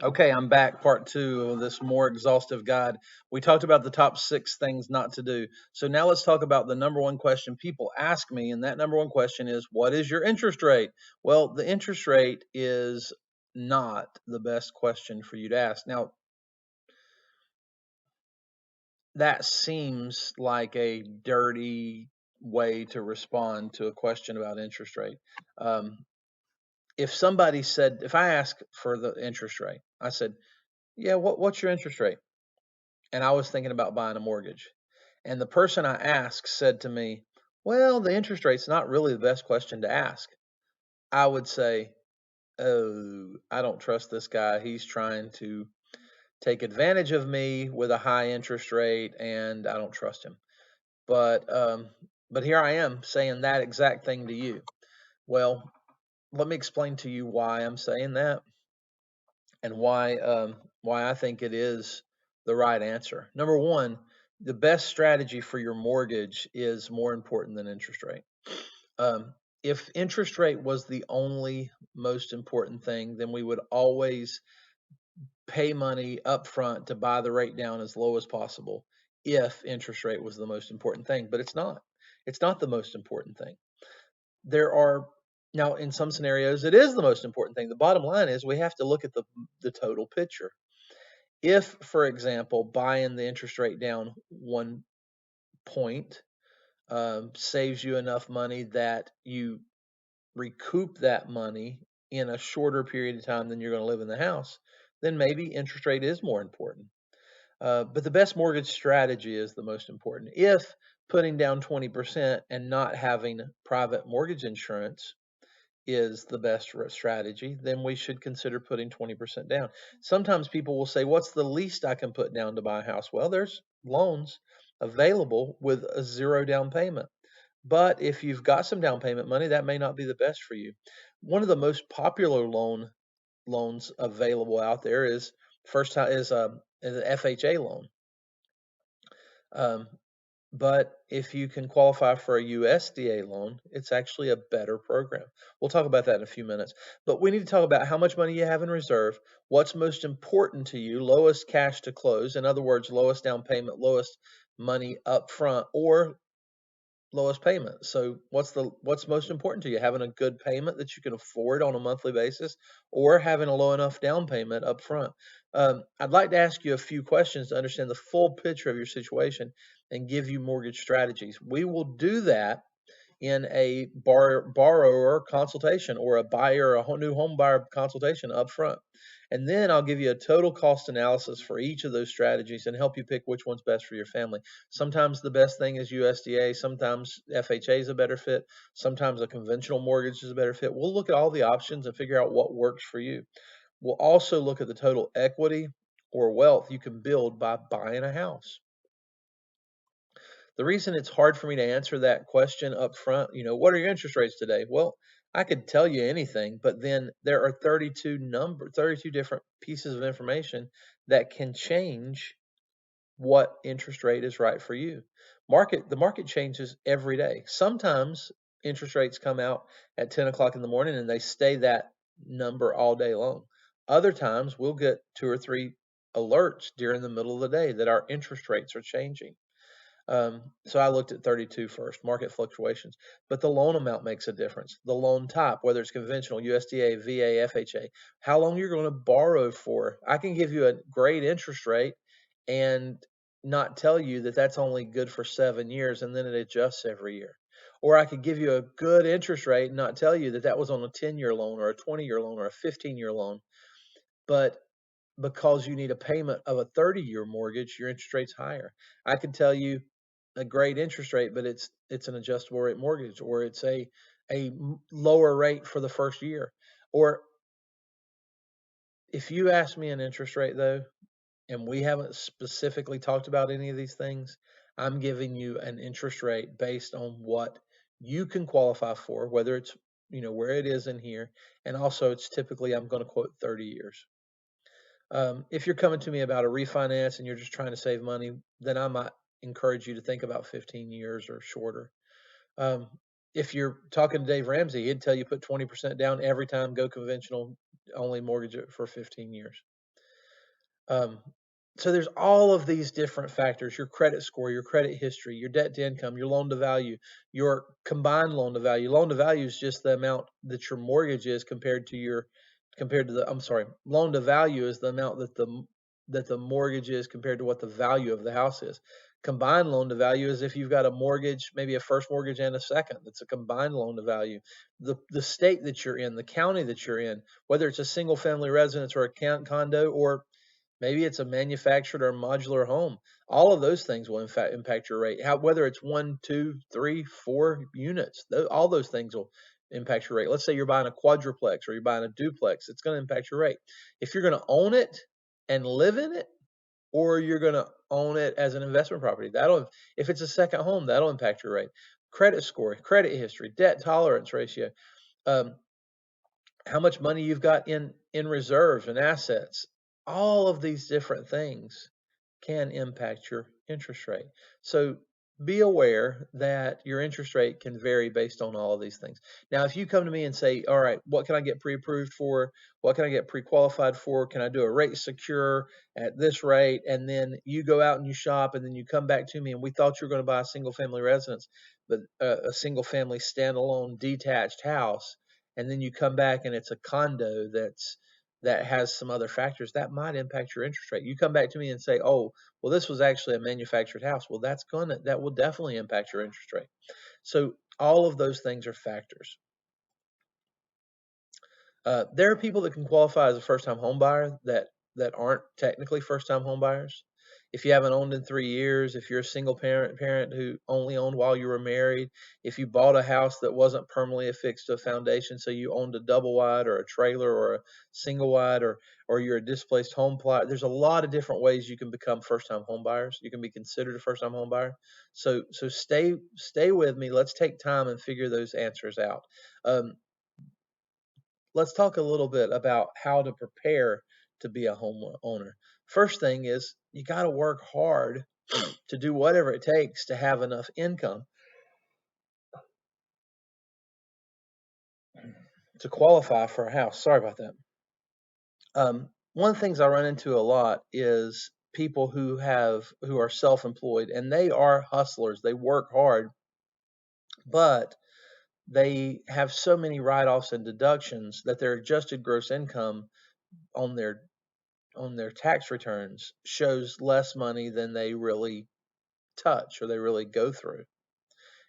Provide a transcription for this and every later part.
Okay, I'm back. Part two of this more exhaustive guide. We talked about the top 6 things not to do. So now let's talk about the number one question people ask me. And that number one question is, what is your interest rate? Well, the interest rate is not the best question for you to ask. Now, that seems like a dirty way to respond to a question about interest rate. Um, if somebody said, if I ask for the interest rate, I said, yeah, what's your interest rate? And I was thinking about buying a mortgage. And the person I asked said to me, well, the interest rate's not really the best question to ask. I would say, oh, I don't trust this guy. He's trying to take advantage of me with a high interest rate, and I don't trust him. But um, but here I am saying that exact thing to you. Well, let me explain to you why I'm saying that and why I think it is the right answer. Number one, the best strategy for your mortgage is more important than interest rate. If interest rate was the only most important thing, then we would always pay money up front to buy the rate down as low as possible if interest rate was the most important thing, but it's not. It's not the most important thing. There are now in some scenarios it is the most important thing. The bottom line is we have to look at the total picture. If, for example, buying the interest rate down 1 point saves you enough money that you recoup that money in a shorter period of time than you're going to live in the house, then maybe interest rate is more important. But the best mortgage strategy is the most important. If putting down 20% and not having private mortgage insurance is the best strategy, then we should consider putting 20% down. Sometimes people will say, what's the least I can put down to buy a house? Well, there's loans available with a zero down payment. But if you've got some down payment money, that may not be the best for you. One of the most popular loans available out there is first time is an FHA loan. Um, but if you can qualify for a USDA loan, it's actually a better program. We'll talk about that in a few minutes. But we need to talk about how much money you have in reserve, what's most important to you, lowest cash to close. In other words, lowest down payment, lowest money up front, or lowest payment. So what's most important to you? Having a good payment that you can afford on a monthly basis, or having a low enough down payment up front? I'd like to ask you a few questions to understand the full picture of your situation and give you mortgage strategies. We will do that in a borrower consultation or a buyer, a new home buyer consultation up front. And then I'll give you a total cost analysis for each of those strategies and help you pick which one's best for your family. Sometimes the best thing is USDA, sometimes FHA is a better fit, sometimes a conventional mortgage is a better fit. We'll look at all the options and figure out what works for you. We'll also look at the total equity or wealth you can build by buying a house. The reason it's hard for me to answer that question up front, what are your interest rates today? Well, I could tell you anything, but then there are 32 different pieces of information that can change what interest rate is right for you. The market changes every day. Sometimes interest rates come out at 10 o'clock in the morning and they stay that number all day long. Other times we'll get 2 or 3 alerts during the middle of the day that our interest rates are changing. So I looked at 32 first, market fluctuations, but the loan amount makes a difference. The loan type, whether it's conventional, USDA, VA, FHA, how long you're going to borrow for. I can give you a great interest rate and not tell you that that's only good for 7 years and then it adjusts every year. Or I could give you a good interest rate and not tell you that that was on a 10-year loan or a 20-year loan or a 15-year loan. But because you need a payment of a 30-year mortgage, your interest rate's higher. I could tell you a great interest rate, but it's an adjustable rate mortgage, or it's a lower rate for the first year. Or if you ask me an interest rate though, and we haven't specifically talked about any of these things, I'm giving you an interest rate based on what you can qualify for, whether it's where it is in here, and also it's typically I'm going to quote 30 years. If you're coming to me about a refinance and you're just trying to save money, then I might encourage you to think about 15 years or shorter. Um, if you're talking to Dave Ramsey, he'd tell you put 20% down every time, go conventional, only mortgage it for 15 years. Um, so there's all of these different factors: your credit score, your credit history, your debt to income, your loan to value, your combined loan to value. Loan to value is just the amount that your mortgage is compared to the I'm sorry, loan to value is the amount that the mortgage is compared to what the value of the house is. Combined loan to value is if you've got a mortgage, maybe a first mortgage and a second. That's a combined loan to value. The state that you're in, the county that you're in, whether it's a single family residence or a condo, or maybe it's a manufactured or modular home. All of those things will in fact impact your rate. Whether it's 1, 2, 3, 4 units, all those things will impact your rate. Let's say you're buying a quadruplex or you're buying a duplex, it's going to impact your rate. If you're going to own it and live in it, or you're going to own it as an investment property, if it's a second home, that'll impact your rate. Credit score, credit history, debt tolerance ratio. Um, how much money you've got in reserves and assets. All of these different things can impact your interest rate. So be aware that your interest rate can vary based on all of these things. Now, if you come to me and say, all right, what can I get pre-approved for? What can I get pre-qualified for? Can I do a rate secure at this rate? And then you go out and you shop, and then you come back to me and we thought you were going to buy a single family residence, but a single family standalone detached house. And then you come back and it's a condo that has some other factors that might impact your interest rate. You come back to me and say, "Oh, well, this was actually a manufactured house." Well, that will definitely impact your interest rate. So all of those things are factors. There are people that can qualify as a first-time home buyer that aren't technically first-time home buyers. If you haven't owned in 3 years, if you're a single parent who only owned while you were married, if you bought a house that wasn't permanently affixed to a foundation, so you owned a double wide or a trailer or a single wide, or you're a displaced home plight, there's a lot of different ways you can become first-time home buyers. You can be considered a first-time home buyer. So stay with me. Let's take time and figure those answers out. Um, let's talk a little bit about how to prepare to be a homeowner. First thing is you got to work hard to do whatever it takes to have enough income to qualify for a house. Sorry about that. One of the things I run into a lot is people who are self-employed, and they are hustlers. They work hard, but they have so many write-offs and deductions that their adjusted gross income on their tax returns shows less money than they really touch or they really go through.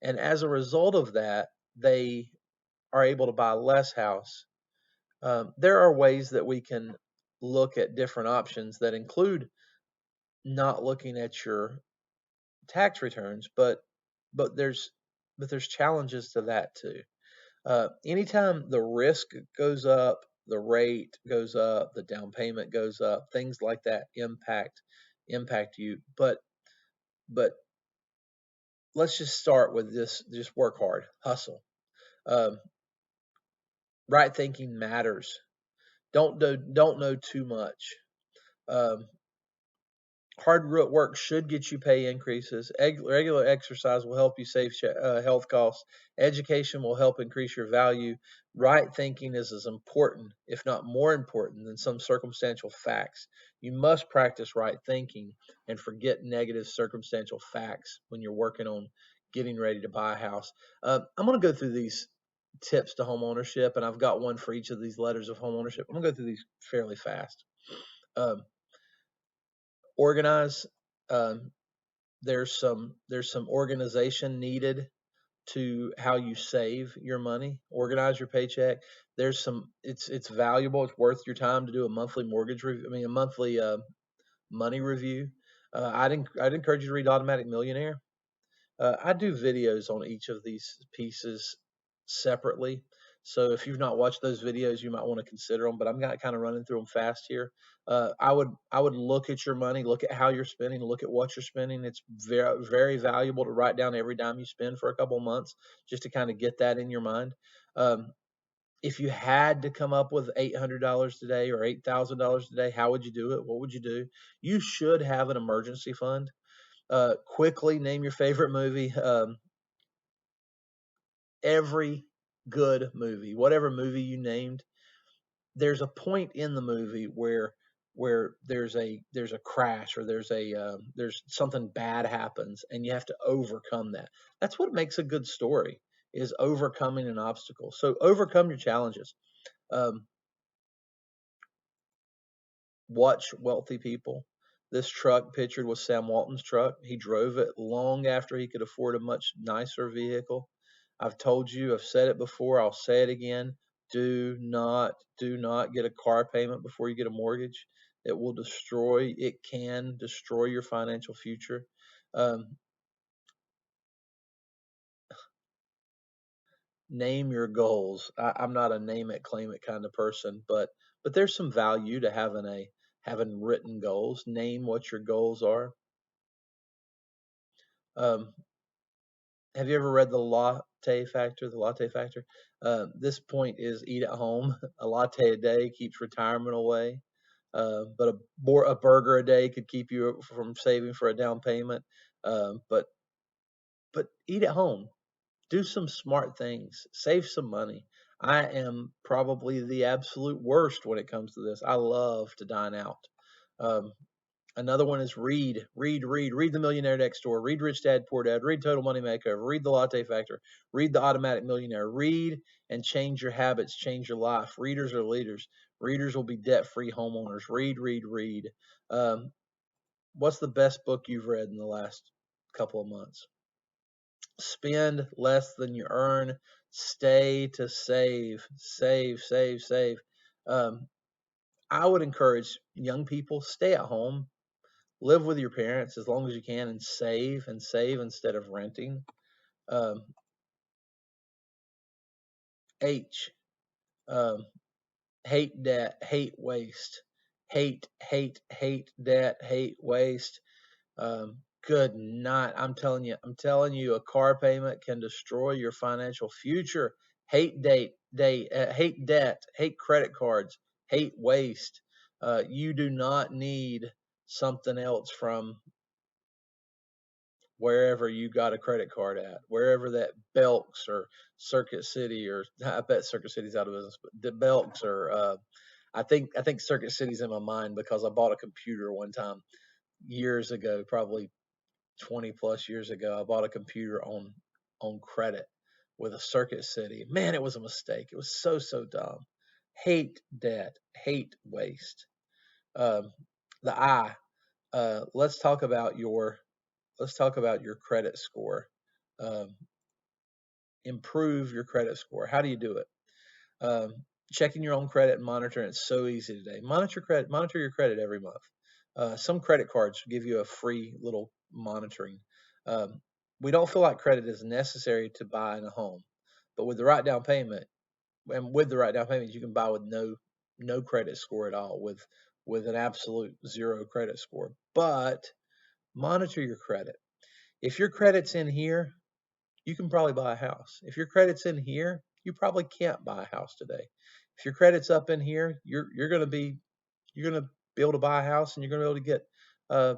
And as a result of that, they are able to buy less house. There are ways that we can look at different options that include not looking at your tax returns, but there's but there's challenges to that too. Anytime the risk goes up, the rate goes up, the down payment goes up, things like that impact you. But let's just start with this: just work hard, hustle. Um, right thinking matters. Don't know too much. Um, hard work should get you pay increases. Regular exercise will help you save health costs. Education will help increase your value. Right thinking is as important, if not more important, than some circumstantial facts. You must practice right thinking and forget negative circumstantial facts when you're working on getting ready to buy a house. I'm going to go through these tips to home ownership, and I've got one for each of these letters of home ownership. I'm going to go through these fairly fast. Um, organize. Um, there's some organization needed to how you save your money. Organize your paycheck. There's some. It's valuable. It's worth your time to do a monthly mortgage review. I mean, a monthly money review. I'd encourage you to read Automatic Millionaire. I do videos on each of these pieces separately. So if you've not watched those videos, you might want to consider them. But I'm kind of running through them fast here. I would look at your money, look at how you're spending, look at what you're spending. It's very valuable to write down every dime you spend for a couple of months, just to kind of get that in your mind. Um, if you had to come up with $800 today or $8,000 today, how would you do it? What would you do? You should have an emergency fund. Quickly name your favorite movie. Every good movie, whatever movie you named, there's a point in the movie where where there's a crash, or there's something bad happens, and you have to overcome that. That's what makes a good story, is overcoming an obstacle. So overcome your challenges. Um, Watch wealthy people. This truck pictured was Sam Walton's truck. He drove it long after he could afford a much nicer vehicle. I've told you, I've said it before, I'll say it again. Do not get a car payment before you get a mortgage. It can destroy your financial future. Um, Name your goals. I'm not a name it, claim it kind of person, but there's some value to having written goals. Name what your goals are. Um, have you ever read the latte factor? The latte factor. This point is eat at home. A latte a day keeps retirement away, but a burger a day could keep you from saving for a down payment. But eat at home. Do some smart things. Save some money. I am probably the absolute worst when it comes to this. I love to dine out. Um, Another one is read, read, read, read The Millionaire Next Door, read Rich Dad Poor Dad, read Total Money Makeover, read The Latte Factor, read The Automatic Millionaire. Read and change your habits, change your life. Readers are leaders. Readers will be debt-free homeowners. Read, read, read. Um, what's the best book you've read in the last couple of months? Spend less than you earn. Stay to save, save, save, save. Um, I would encourage young people, stay at home, live with your parents as long as you can, and save instead of renting. Um, H, um, hate debt, hate waste, hate debt, hate waste. Good night. I'm telling you, a car payment can destroy your financial future. Hate debt, hate credit cards, hate waste. You do not need something else from wherever you got a credit card at, wherever that Belks or Circuit City, or I bet Circuit City's out of business, but the Belks, or I think Circuit City's in my mind because I bought a computer one time years ago, probably 20 plus years ago. I bought a computer on credit with a Circuit City. Man, it was a mistake. It was so dumb. Hate debt, hate waste. Um, the I. Let's talk about your credit score. Um, Improve your credit score. How do you do it? Um, Checking your own credit and monitoring it's so easy today. Monitor your credit every month. Some credit cards give you a free little monitoring. Um, we don't feel like credit is necessary to buy in a home, but with the right down payment, you can buy with no credit score at all, with an absolute zero credit score. But monitor your credit. If your credit's in here, you can probably buy a house. If your credit's in here, you probably can't buy a house today. If your credit's up in here, you're gonna be able to buy a house, and you're gonna be able to get uh,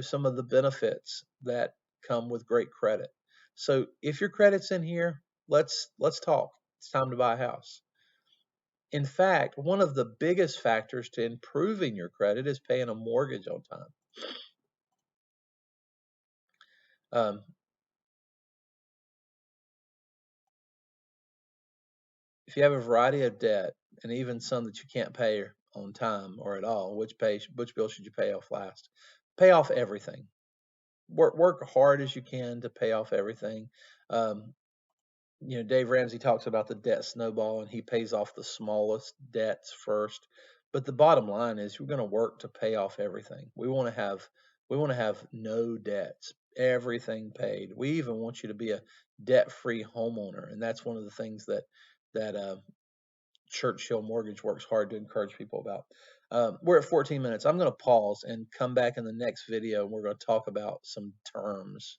some of the benefits that come with great credit. So if your credit's in here, let's talk. It's time to buy a house. In fact, one of the biggest factors to improving your credit is paying a mortgage on time. Um, if you have a variety of debt, and even some that you can't pay on time or at all, which bill should you pay off last? Pay off everything. Work hard as you can to pay off everything. Um, Dave Ramsey talks about the debt snowball, and he pays off the smallest debts first. But the bottom line is, we're going to work to pay off everything. We want to have no debts, everything paid. We even want you to be a debt-free homeowner, and that's one of the things that Churchill Mortgage works hard to encourage people about. We're at 14 minutes. I'm going to pause and come back in the next video, and we're going to talk about some terms.